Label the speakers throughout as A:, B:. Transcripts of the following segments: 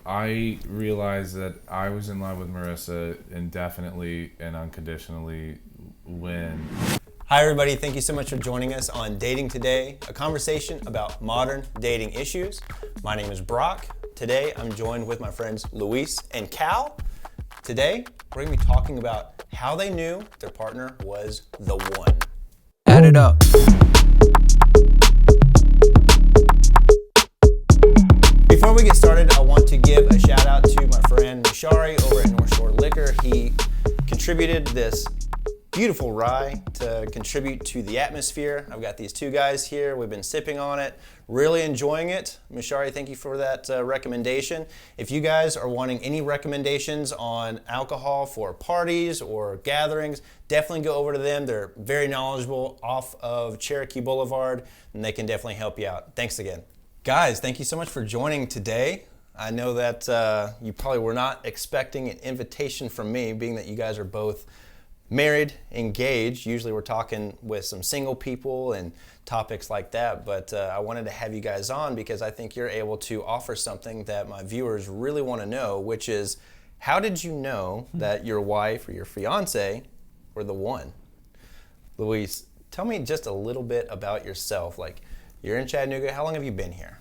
A: I realized that I was in love with Marissa indefinitely and unconditionally when...
B: Hi everybody, thank you so much for joining us on Dating Today, a conversation about modern dating issues. My name is Brock. Today I'm joined with my friends Luis and Cal. Today we're going to be talking about how they knew their partner was the one. Add it up. Before we get started, I want to give a shout out to my friend Mishari over at North Shore Liquor. He contributed this beautiful rye to contribute to the atmosphere. I've got these two guys here. We've been sipping on it, really enjoying it. Mishari, thank you for that recommendation. If you guys are wanting any recommendations on alcohol for parties or gatherings, definitely go over to them. They're very knowledgeable off of Cherokee Boulevard, and they can definitely help you out. Thanks again. Guys, thank you so much for joining today. I know that you probably were not expecting an invitation from me, being that you guys are both married, engaged. Usually we're talking with some single people and topics like that, but I wanted to have you guys on because I think you're able to offer something that my viewers really want to know, which is, how did you know that your wife or your fiance were the one? Luis, tell me just a little bit about yourself. Like, you're in Chattanooga. How long have you been here?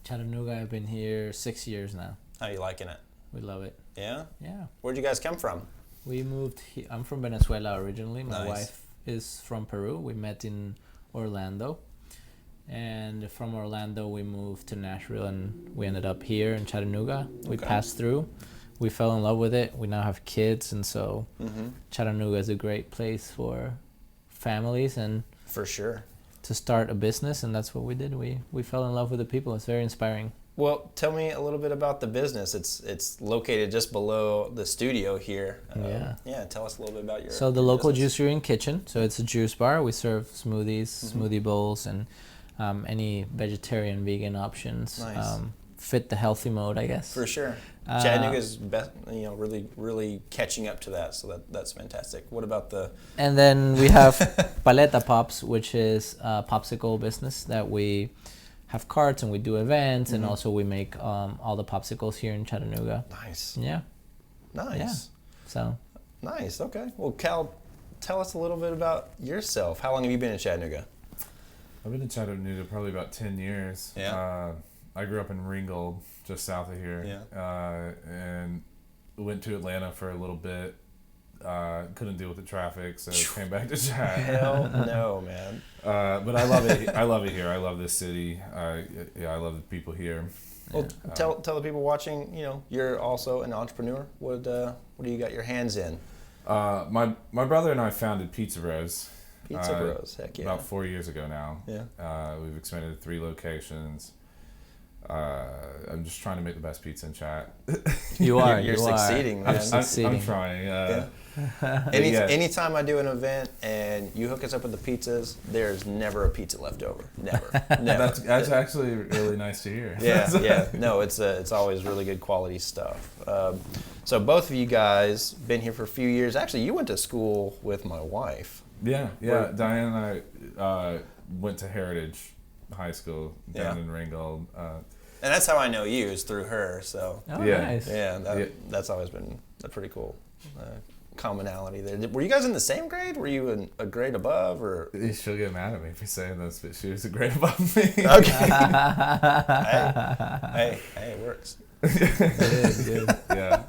C: Chattanooga, I've been here 6 years now.
B: How are you liking it?
C: We love it.
B: Yeah?
C: Yeah.
B: Where'd you guys come from?
C: We moved I'm from Venezuela originally. My
B: Nice.
C: wife is from Peru. We met in Orlando. And from Orlando, we moved to Nashville, and we ended up here in Chattanooga. We
B: Okay.
C: passed through. We fell in love with it. We now have kids, and so Chattanooga is a great place for families and
B: For sure.
C: to start a business, and that's what we did. We fell in love with the people. It's very inspiring.
B: Well, tell me a little bit about the business. It's located just below the studio here. Yeah, tell us a little bit about your
C: So the
B: your
C: local
B: business.
C: juicery and kitchen. So it's a juice bar. We serve smoothies, smoothie bowls, and any vegetarian, vegan options.
B: Nice.
C: Fit the healthy mode, I guess.
B: For sure. Chattanooga's really catching up to that, so that's fantastic. What about the...
C: And then we have Paleta Pops, which is a popsicle business that we have carts and we do events, and also we make all the popsicles here in Chattanooga.
B: Nice.
C: Yeah.
B: Nice.
C: Yeah. So
B: Nice. Okay. Well, Cal, tell us a little bit about yourself. How long have you been in Chattanooga?
A: I've been in Chattanooga probably about 10 years.
B: Yeah.
A: I grew up in Ringgold, just south of here.
B: Yeah.
A: And went to Atlanta for a little bit. Couldn't deal with the traffic, so came back to Chat.
B: Hell no, man.
A: But I love it. I love it here. I love this city. I love the people here.
B: Well, tell the people watching. You're also an entrepreneur. What do you got your hands in?
A: My brother and I founded Pizza Bros.
B: Pizza Bros. Heck yeah.
A: About 4 years ago now.
B: Yeah.
A: We've expanded to 3 locations. I'm just trying to make the best pizza in Chat.
B: You're succeeding, man.
A: I'm trying.
B: Anytime I do an event and you hook us up with the pizzas, there's never a pizza left over. Never.
A: That's actually really nice to hear.
B: Yeah. No, it's always really good quality stuff. So both of you guys been here for a few years. Actually, you went to school with my wife.
A: Yeah. Diane and I went to Heritage High School down in Ringgold.
B: And that's how I know you, is through her. So
C: nice.
B: That's always been a pretty cool commonality there. Were you guys in the same grade? Were you a grade above, or?
A: She'll get mad at me for saying this, but she was a grade above me.
B: Okay. hey, it works.
C: Good.
A: Yeah.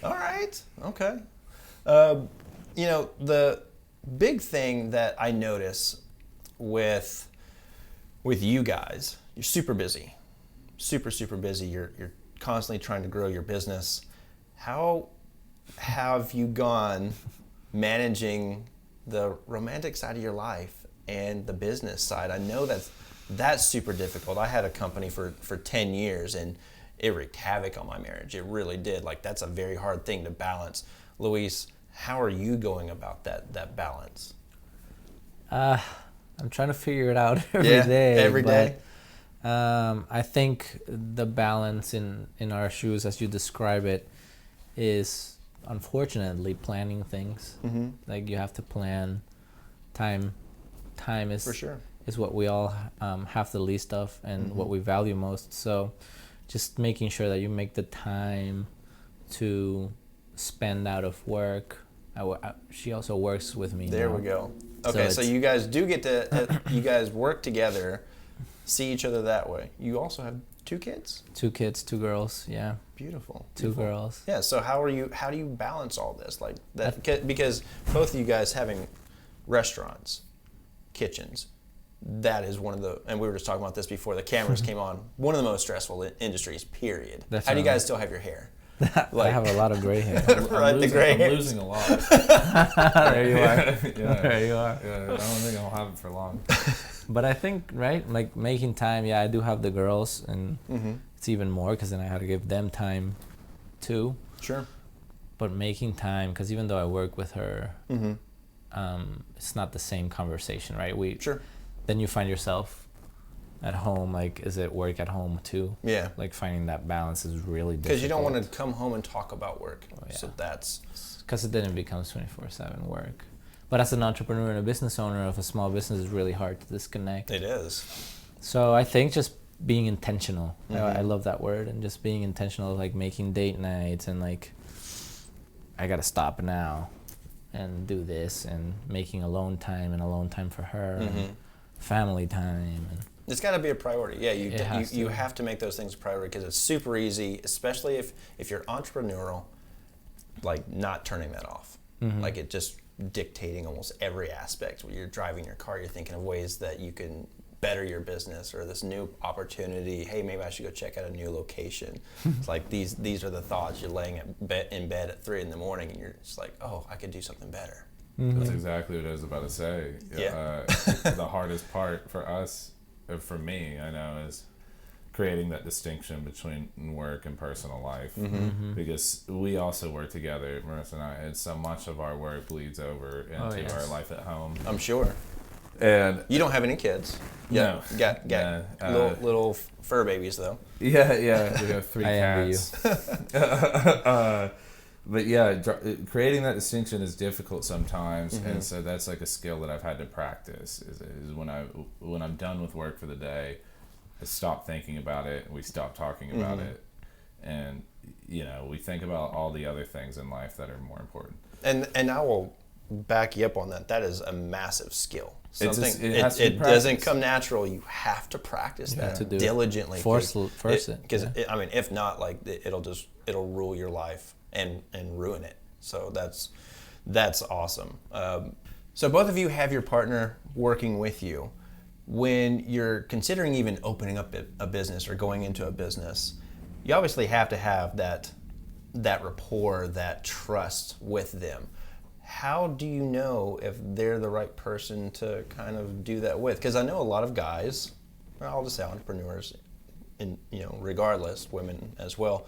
B: All right. Okay. The big thing that I notice with you guys, you're super busy. Super busy. You're constantly trying to grow your business. How have you gone managing the romantic side of your life and the business side? I know that's super difficult. I had a company for 10 years and it wreaked havoc on my marriage. It really did. Like, that's a very hard thing to balance. Luis, how are you going about that balance?
C: I'm trying to figure it out every day. I think the balance in our shoes, as you describe it, is unfortunately planning things. Like, you have to plan. Time is
B: For sure.
C: is what we all have the least of, and what we value most. So just making sure that you make the time to spend out of work. She also works with me.
B: There we go. Okay, so you guys do get to, you guys work together, see each other that way. You also have 2 kids?
C: 2 kids, 2 girls, yeah.
B: Beautiful.
C: 2 girls.
B: Yeah, so how do you balance all this? Like that, because both of you guys having restaurants, kitchens, that is one of the, and we were just talking about this before the cameras came on, one of the most stressful industries, period.
C: Definitely.
B: How do you guys still have your hair?
C: I have a lot of gray hair.
B: Right, the gray hair.
A: I'm losing a lot.
C: There you are.
A: Yeah.
C: There you are.
A: Yeah, I don't think I'll have it for long.
C: But I think, right, like making time, yeah, I do have the girls, and it's even more because then I had to give them time too.
B: Sure.
C: But making time, because even though I work with her, it's not the same conversation, right?
B: Sure.
C: Then you find yourself at home, like, is it work at home too?
B: Yeah.
C: Like finding that balance is really difficult.
B: Because you don't want to come home and talk about work. Oh, yeah. So that's...
C: Because it then becomes 24/7 work. But as an entrepreneur and a business owner of a small business, it's really hard to disconnect.
B: It is.
C: So I think just being intentional. I love that word. And just being intentional, like making date nights and like, I got to stop now and do this, and making alone time for her, and family time. And
B: it's got to be a priority. Yeah, you have to make those things a priority, because it's super easy, especially if you're entrepreneurial, like not turning that off. Like it just dictating almost every aspect. When you're driving your car, you're thinking of ways that you can better your business, or this new opportunity. Hey, maybe I should go check out a new location. It's like these are the thoughts. You're laying in bed at 3 a.m, and you're just like, oh, I could do something better.
A: That's exactly what I was about to say.
B: Yeah.
A: The hardest part for us, for me, I know, is creating that distinction between work and personal life, because we also work together, Marissa and I, and so much of our work bleeds over into our life at home.
B: I'm sure.
A: And
B: you don't have any kids.
A: No.
B: Got little fur babies though.
A: Yeah, we have 3 cats. But yeah, creating that distinction is difficult sometimes, and so that's like a skill that I've had to practice. Is when I'm done with work for the day, I stop thinking about it, and we stop talking about it, and we think about all the other things in life that are more important.
B: And I will back you up on that. That is a massive skill. It doesn't come natural. You have to practice that diligently.
C: Force it.
B: Because I mean, if not, like it'll rule your life and ruin it. So that's awesome. So both of you have your partner working with you. When you're considering even opening up a business or going into a business, you obviously have to have that rapport, that trust with them. How do you know if they're the right person to kind of do that with? Because I know a lot of guys, I'll just say entrepreneurs, and regardless, women as well,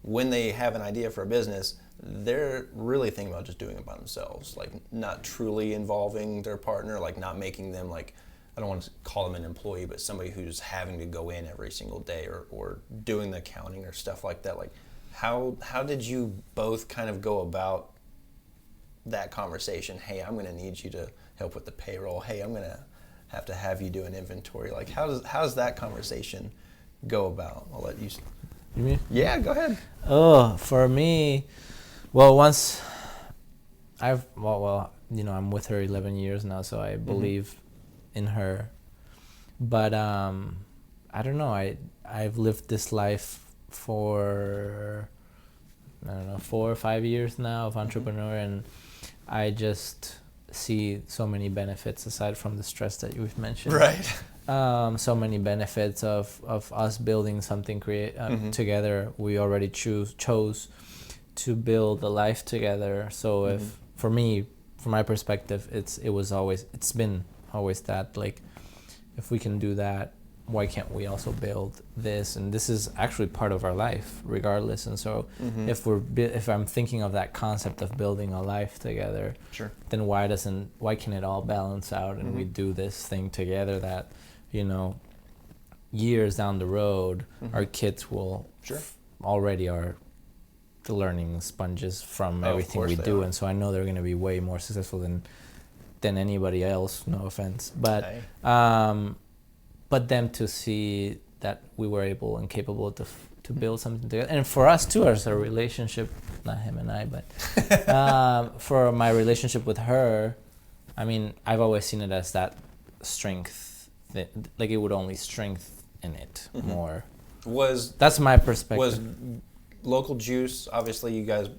B: when they have an idea for a business, they're really thinking about just doing it by themselves, like not truly involving their partner, like not making them, like, I don't want to call them an employee, but somebody who's having to go in every single day or doing the accounting or stuff like that. Like, how did you both kind of go about that conversation? Hey, I'm going to need you to help with the payroll. Hey, I'm going to have you do an inventory. Like, how does that conversation go about? I'll let you.
C: You mean?
B: Yeah, go ahead.
C: Oh, for me, well, once I'm with her 11 years now, so I believe in her. But I don't know. I've lived this life for 4 or 5 years now of entrepreneur, and I just see so many benefits aside from the stress that you've mentioned.
B: Right.
C: So many benefits of us building something together. We already chose to build a life together. So if for me, from my perspective, it's been always that, like, if we can do that, why can't we also build this? And this is actually part of our life regardless. And so if I'm thinking of that concept of building a life together,
B: sure,
C: then why can it all balance out and we do this thing together that, years down the road, our kids will already are the learning sponges from everything we do. And so I know they're going to be way more successful than anybody else, no offense. But but them to see that we were able and capable build something together. And for us too, as a relationship, not him and I, but for my relationship with her, I mean, I've always seen it as that strength, like it would only strengthen it more. That's my perspective.
B: Was Local Juice, obviously you guys,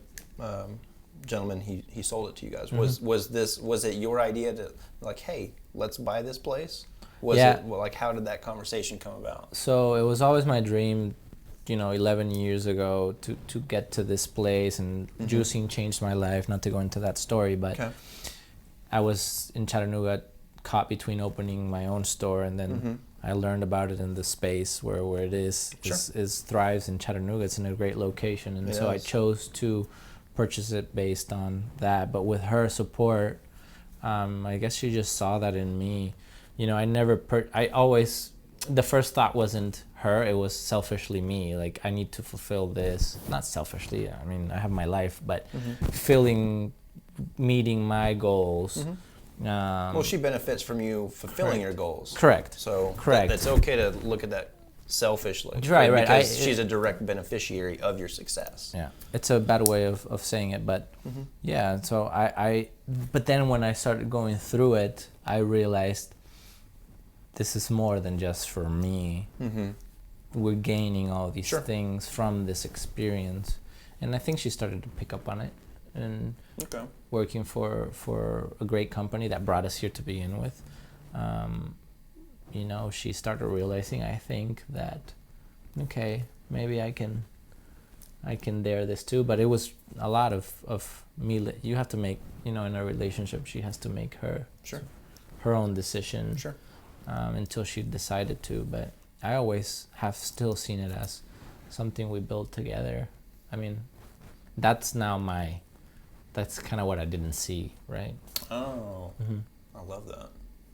B: gentlemen, he sold it to you guys. Was it your idea to, like, hey, let's buy this place? How did that conversation come about?
C: So it was always my dream, 11 years ago to get to this place, and juicing changed my life. Not to go into that story, but I was in Chattanooga, caught between opening my own store, and then I learned about it in the space where it is thrives in Chattanooga. It's in a great location, and so I chose to purchase it based on that. But with her support, I guess she just saw that in me. The first thought wasn't her, it was selfishly me. Like, I need to fulfill this. Not selfishly, I mean, I have my life, but meeting my goals.
B: Well, she benefits from you fulfilling your goals.
C: Correct.
B: So
C: correct.
B: It's okay to look at that selfishly.
C: Right.
B: Because she's a direct beneficiary of your success.
C: Yeah. It's a bad way of saying it, but yeah. So but then when I started going through it, I realized this is more than just for me. We're gaining all these things from this experience. And I think she started to pick up on it. And working for a great company that brought us here to begin with, she started realizing, I think, that okay, maybe I can dare this too. But it was a lot of me. You have to make, in a relationship, she has to make her own decision until she decided to. But I always have still seen it as something we built together. I mean, that's kind of what I didn't see, right?
B: Oh, I love that.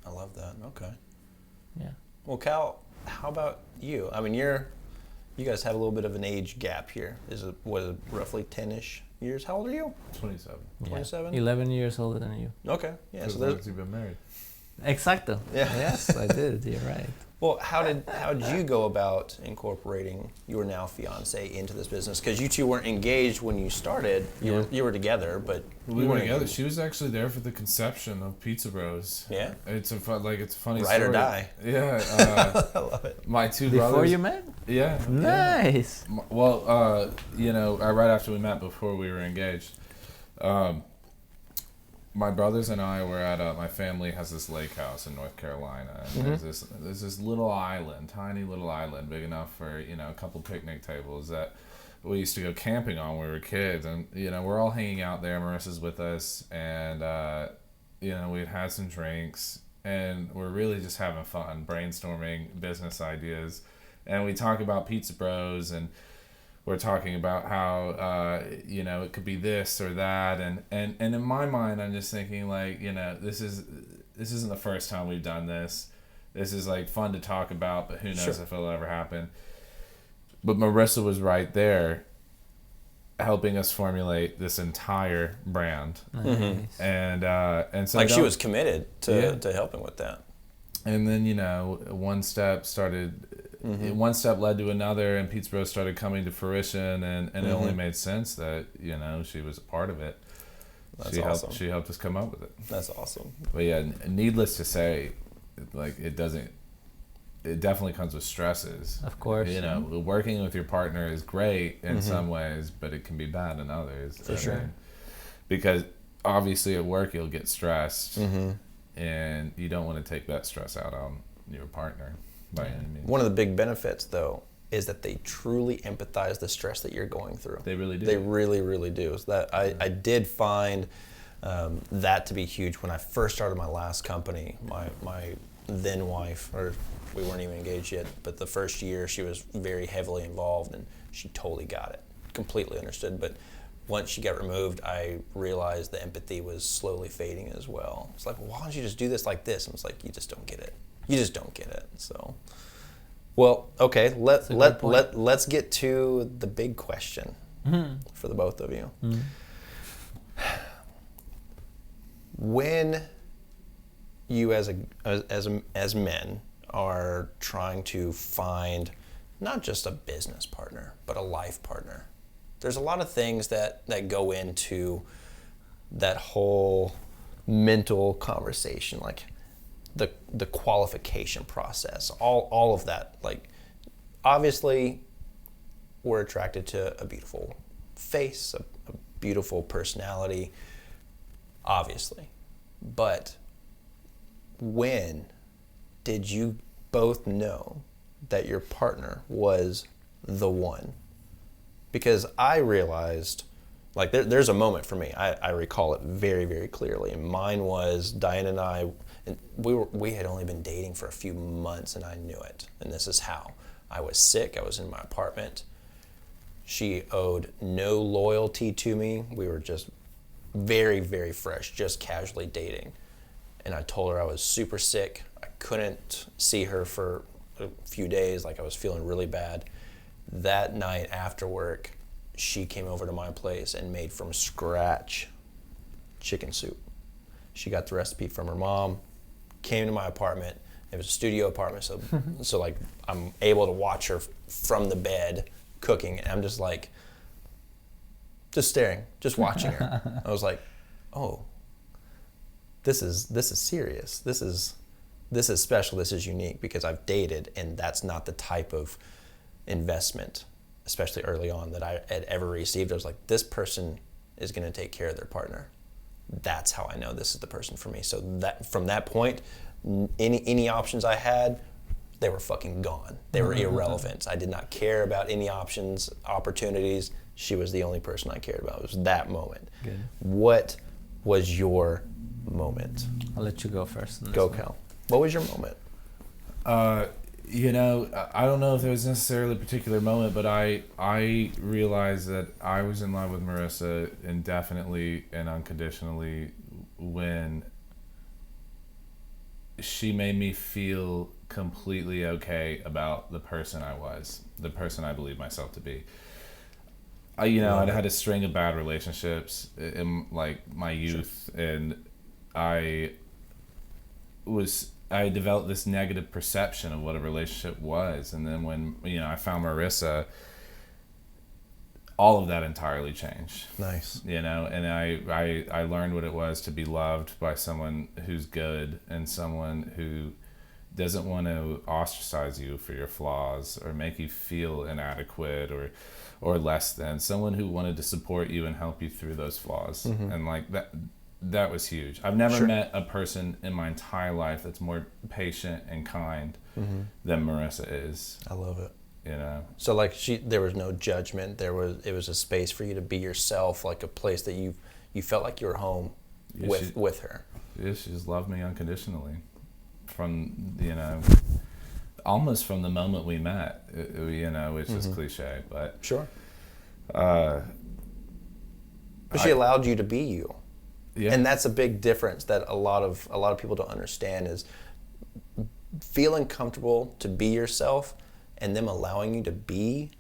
B: Okay.
C: Yeah.
B: Well, Cal, how about you? I mean, you guys have a little bit of an age gap here. Is it roughly 10-ish years? How old are you?
A: 27.
B: 27?
C: 11 years older than you.
B: Okay. Yeah.
A: So there's you've been married.
C: Exacto.
B: Yeah.
C: Yes, I did. You're right.
B: Well, how did you go about incorporating your now fiance into this business? Because you two weren't engaged when you started. You were together, but
A: we were together. She was actually there for the conception of Pizza Bros.
B: Yeah,
A: it's a funny story.
B: Ride or die.
A: Yeah,
B: I love it.
A: My two brothers.
C: Before you met?
A: Yeah.
C: Nice.
A: Yeah. Well, right after we met, before we were engaged. My brothers and I were at my family has this lake house in North Carolina, and there's this little island, tiny little island, big enough for a couple picnic tables that we used to go camping on when we were kids, and we're all hanging out there. Marissa's with us, and we'd had some drinks, and we're really just having fun brainstorming business ideas, and we talk about Pizza Bros, and we're talking about how it could be this or that, and in my mind I'm just thinking, like, this isn't the first time we've done this. This is like fun to talk about, but who knows if it'll ever happen. But Marissa was right there helping us formulate this entire brand.
C: Nice.
B: And so she was committed to helping with that.
A: And then one step led to another, and Pizza Bros started coming to fruition, and it only made sense that she was a part of it.
B: That's awesome.
A: She helped us come up with it.
B: That's awesome.
A: But yeah, needless to say, like, it definitely comes with stresses.
C: Of course.
A: Working with your partner is great in some ways, but it can be bad in others.
B: For sure.
A: Because obviously at work you'll get stressed, and you don't want to take that stress out on your partner by any means.
B: One of the big benefits, though, is that they truly empathize the stress that you're going through.
A: They really do.
B: They really, really do. So that I did find that to be huge when I first started my last company. My then wife, or we weren't even engaged yet, but the first year she was very heavily involved, and she totally got it, completely understood. But once she got removed, I realized the empathy was slowly fading as well. It's like, well, why don't you just do this like this? And it's like, you just don't get it. You just don't get it. So, well, okay, let's get to the big question for the both of you. When you as men are trying to find not just a business partner, but a life partner. There's a lot of things that go into that whole mental conversation, like the qualification process, all of that. Like, obviously, we're attracted to a beautiful face, a beautiful personality, obviously. But when did you both know that your partner was the one? Because I realized, like, there's a moment for me. I recall it very, very clearly. And mine was Diane and I, and we had only been dating for a few months, and I knew it. And this is how. I was sick. I was in my apartment. She owed no loyalty to me. We were just very, very fresh, just casually dating. And I told her I was super sick. I couldn't see her for a few days, like I was feeling really bad. That night after work, she came over to my place and made from scratch chicken soup. She got the recipe from her mom, came to my apartment. It was a studio apartment, so like I'm able to watch her from the bed cooking, and I'm just like, just staring, just watching her. I was like, oh, this is serious. This is special. This is unique, because I've dated, and that's not the type of investment, especially early on, that I had ever received. I was like, this person is going to take care of their partner. That's how I know this is the person for me. So that from that point, any options I had, they were fucking gone. They were irrelevant. I did not care about any opportunities. She was the only person I cared about. It was that moment.
C: Good.
B: What was your moment?
C: I'll let you go first.
B: Go, Cal. What was your moment?
A: You know, I don't know if there was necessarily a particular moment, but I realized that I was in love with Marissa indefinitely and unconditionally when she made me feel completely okay about the person I was, the person I believed myself to be. I'd had a string of bad relationships in like my youth, sure. And I developed this negative perception of what a relationship was, and then when I found Marissa, all of that entirely changed.
B: Nice.
A: And I learned what it was to be loved by someone who's good and someone who doesn't want to ostracize you for your flaws or make you feel inadequate or less than. Someone who wanted to support you and help you through those flaws. Mm-hmm. And like that was huge. I've never sure. met a person in my entire life that's more patient and kind mm-hmm. than Marissa is.
B: I love it. So like there was no judgment. It was a space for you to be yourself, like a place that you felt like you were home with her.
A: Yeah, she just loved me unconditionally. From almost from the moment we met, which mm-hmm. is cliche, but
B: sure. But she allowed you to be you.
A: Yeah.
B: And that's a big difference that a lot of people don't understand, is feeling comfortable to be yourself and them allowing you to be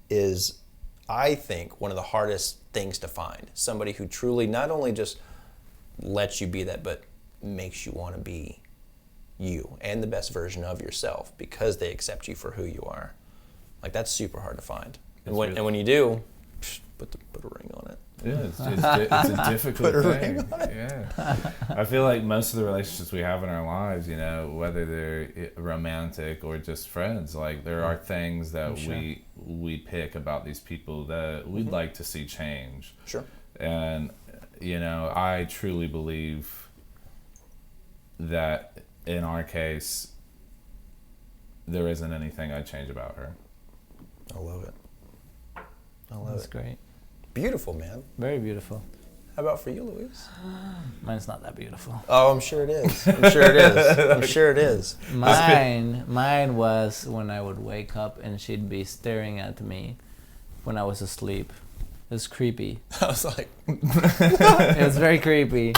B: is, I think, one of the hardest things to find. Somebody who truly not only just lets you be that, but makes you want to be you and the best version of yourself because they accept you for who you are. Like, that's super hard to find. And when you do, put a ring on it.
A: Yeah, it's a difficult
B: Put a
A: thing.
B: Ring on it.
A: Yeah, I feel like most of the relationships we have in our lives, whether they're romantic or just friends, like there are things that sure. we pick about these people that we'd mm-hmm. like to see change.
B: Sure.
A: And I truly believe that in our case, there isn't anything I'd change about her.
B: I love it.
C: That's great.
B: Beautiful, man.
C: Very beautiful.
B: How about for you, Luis?
C: Mine's not that beautiful.
B: Oh, I'm sure it is. I'm sure it is.
C: Mine was when I would wake up and she'd be staring at me when I was asleep. It was creepy.
B: I was like,
C: it was very creepy.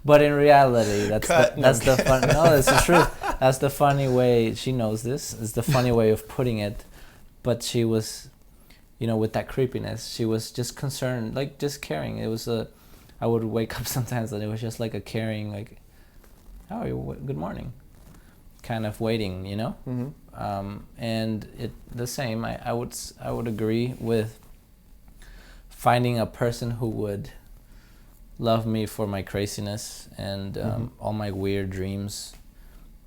C: But in reality, that's the fun. No, this is true. That's the funny way. She knows this. It's the funny way of putting it. But she was, with that creepiness, she was just concerned, like just caring. It was I would wake up sometimes and it was just like a caring, like, how are you? Good morning, kind of waiting,
B: Mm-hmm.
C: And the same. I would agree with finding a person who would love me for my craziness and all my weird dreams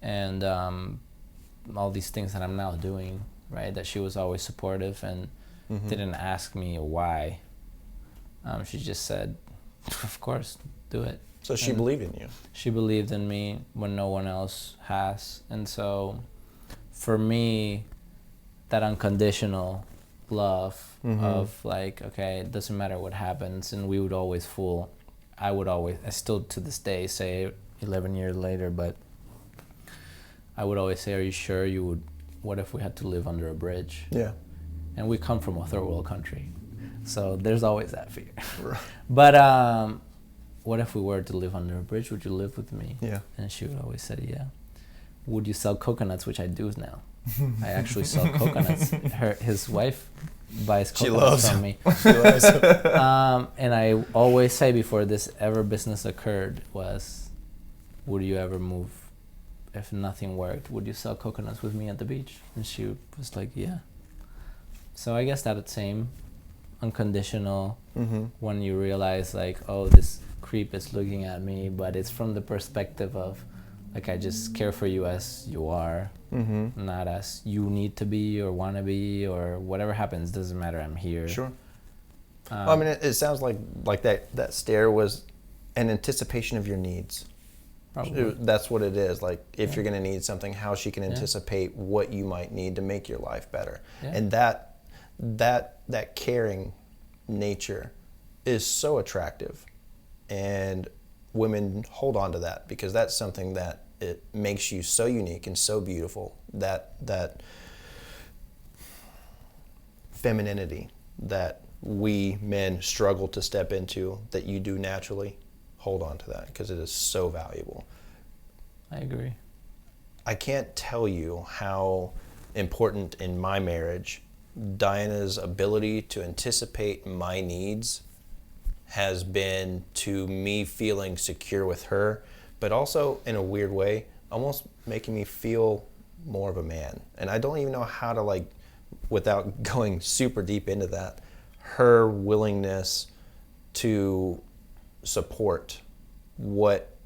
C: and all these things that I'm now doing, right? That she was always supportive and didn't ask me why. She just said, of course, do it.
B: So she believed in you.
C: She believed in me when no one else has. And so for me, that unconditional love of like, okay, it doesn't matter what happens, and we would always fool. I still to this day say 11 years later, but I would always say, are you sure you would, what if we had to live under a bridge?
B: Yeah.
C: And we come from a third world country. So there's always that fear.
B: Right.
C: But what if we were to live under a bridge? Would you live with me?
B: Yeah.
C: And she would always say, yeah. Would you sell coconuts, which I do now? I actually sell coconuts. His wife buys coconuts from me.
B: She loves them.
C: And I always say before this ever business occurred was, would you ever move if nothing worked? Would you sell coconuts with me at the beach? And she was like, yeah. So I guess that same unconditional when you realize like, oh, this creep is looking at me, but it's from the perspective of like, I just care for you as you are, not as you need to be or want to be, or whatever happens, doesn't matter, I'm here.
B: Sure. Well, I mean, it sounds like that stare was an anticipation of your needs.
C: Probably.
B: That's what it is. Like, if you're going to need something, how she can anticipate what you might need to make your life better. Yeah. And that caring nature is so attractive, and women hold on to that because that's something that it makes you so unique and so beautiful. That femininity that we men struggle to step into, that you do naturally, hold on to that because it is so valuable.
C: I agree.
B: I can't tell you how important in my marriage Diana's ability to anticipate my needs has been to me feeling secure with her, but also in a weird way, almost making me feel more of a man. And I don't even know how to, like, without going super deep into that, her willingness to support what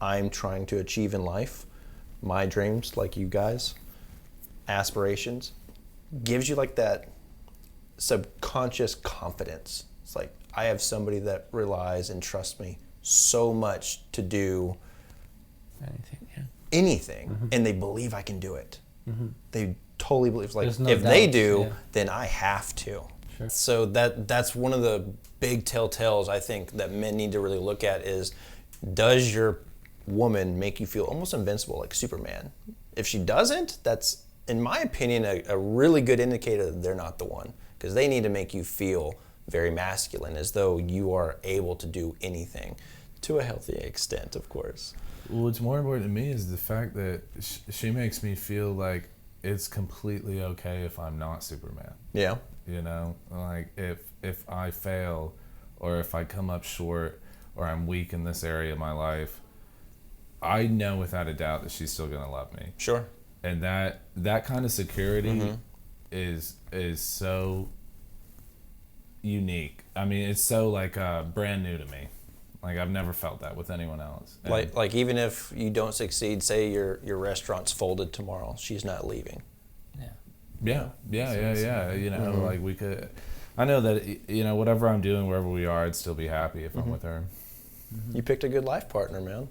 B: I'm trying to achieve in life, my dreams, like you guys, aspirations, gives you like that subconscious confidence. It's like, I have somebody that relies and trusts me so much to do anything, and they believe I can do it. They totally believe, like, if they do, then I have to.
C: Sure.
B: So that's one of the big telltales I think that men need to really look at is, does your woman make you feel almost invincible, like Superman? If she doesn't, that's, in my opinion, a really good indicator that they're not the one, because they need to make you feel very masculine, as though you are able to do anything, to a healthy extent, of course.
A: What's more important to me is the fact that she makes me feel like it's completely okay if I'm not Superman.
B: Yeah.
A: You know, like if I fail, or if I come up short, or I'm weak in this area of my life, I know without a doubt that she's still gonna love me.
B: Sure.
A: And that kind of security is so unique. I mean, it's so like brand new to me. Like, I've never felt that with anyone else. And
B: Like even if you don't succeed, say your restaurant's folded tomorrow, she's not leaving.
A: Yeah. You know, like we could. I know that, you know, whatever I'm doing, wherever we are, I'd still be happy if I'm with her.
B: You picked a good life partner, man.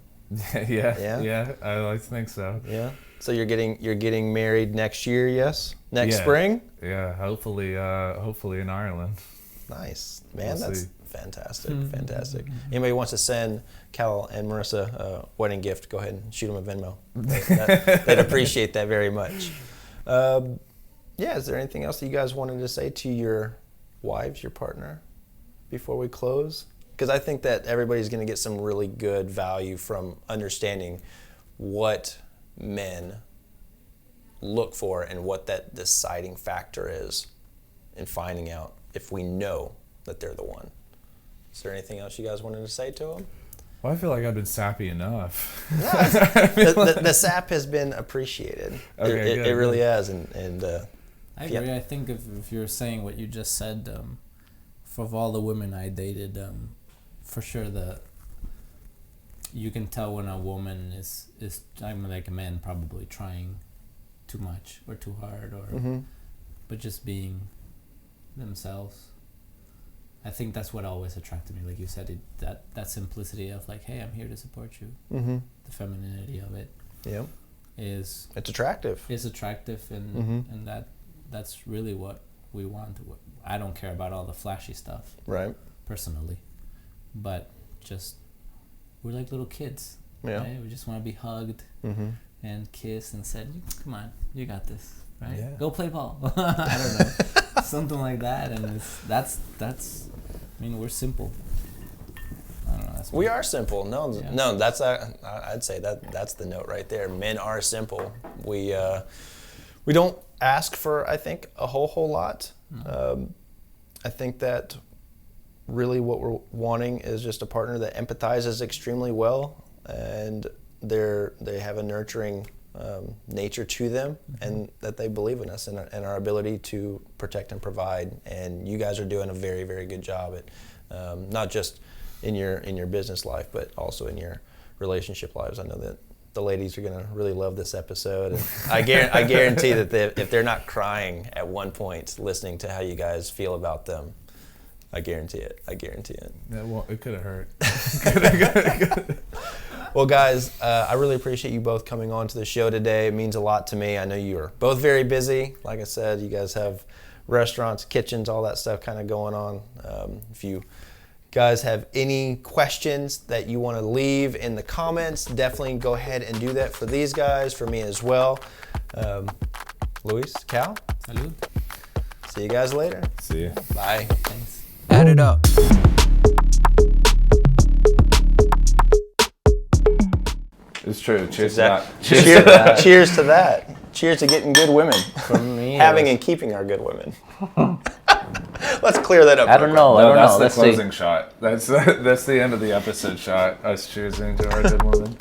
A: Yeah. I like to think so.
B: Yeah. So you're getting married next year, yes? Next spring?
A: Yeah, hopefully in Ireland.
B: Nice. Man,
A: We'll
B: that's
A: see.
B: fantastic. Fantastic. Anybody wants to send Cal and Marissa a wedding gift, go ahead and shoot them a Venmo. They'd appreciate that very much. Is there anything else that you guys wanted to say to your wives, your partner, before we close? Because I think that everybody's going to get some really good value from understanding what men look for and what that deciding factor is in finding out if we know that they're the one. Is there anything else you guys wanted to say to them?
A: Well, I feel like I've been sappy enough.
B: The sap has been appreciated.
A: Okay,
B: it really has, and
C: I agree. I think if you're saying what you just said, of all the women I dated, for sure you can tell when a woman is I'm like a man probably trying too much or too hard or but just being themselves. I think that's what always attracted me, like you said, that simplicity of like, hey, I'm here to support you. The femininity of it it's attractive. It's attractive, and that's really what we want. I don't care about all the flashy stuff,
B: right? Personally,
C: but just we're like little kids.
B: Yeah,
C: right? We just want to be hugged and kissed and said, "Come on, you got this." Right?
B: Yeah.
C: Go play ball. I don't know, something like that, and that's. I mean, we're simple. I don't know.
B: We are simple. No, that's I'd say that's the note right there. Men are simple. We don't ask for, I think, a whole lot. No. I think that really what we're wanting is just a partner that empathizes extremely well, and they have a nurturing nature to them, and that they believe in us and our ability to protect and provide. And you guys are doing a very, very good job at not just in your business life, but also in your relationship lives. I know that the ladies are going to really love this episode, and I guarantee that if they're not crying at one point listening to how you guys feel about them, I guarantee it.
A: It could have hurt.
B: Well, guys, I really appreciate you both coming on to the show today. It means a lot to me. I know you are both very busy. Like I said, you guys have restaurants, kitchens, all that stuff kind of going on. If you guys have any questions that you want to leave in the comments, definitely go ahead and do that for these guys, for me as well. Luis, Cal?
C: Salud.
B: See you guys later.
A: See ya.
B: Bye.
C: Thanks.
B: Add it up.
A: It's true. Cheers
B: to that. Cheers to that. Cheers to getting good women.
C: For me,
B: having and keeping our good women. Let's clear that up.
C: I don't know.
A: That's the closing shot. That's the end of the episode shot. Us cheersing to our good women.